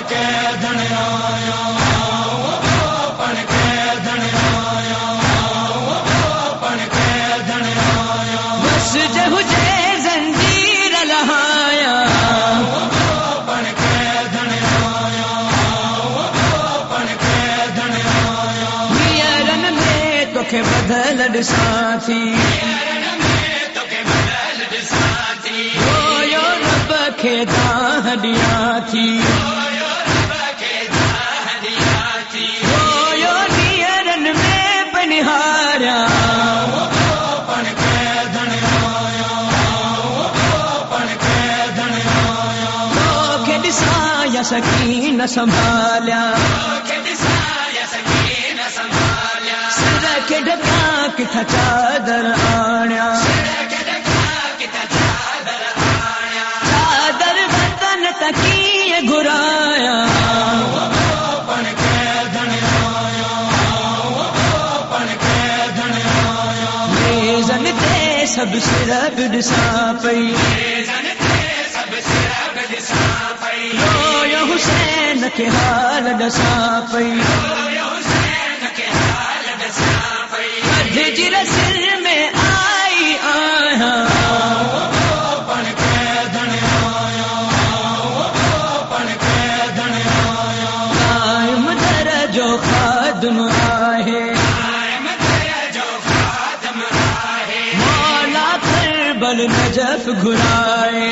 के धन आया, पन के धन आया, पन के धन आया। बस जहुजे जंजीर लहाया, पन के धन आया, पन के धन आया। मीरन में तोखे बदल साथी, रोयो रब खे हदिया थी, रोयो नीरन में बनिहारा। पन के धन आया, पन के धन आया। तोखे ॾिसाया सकीन संभालिया, सिर खे ढका किथा चादर आणिया, चादर वतन तकीए घुराया। पन के धन आया, पन के धन आया। मेज़न ते सब सिर ॾिसा पई, रोयो हुसैन खे हाल ॾसा पई, अध जी रसिल में आई आया। पन के धन आया, पन के धन आया। कायम दर जो खादम आहे, मौला करबल नजफ घुराए।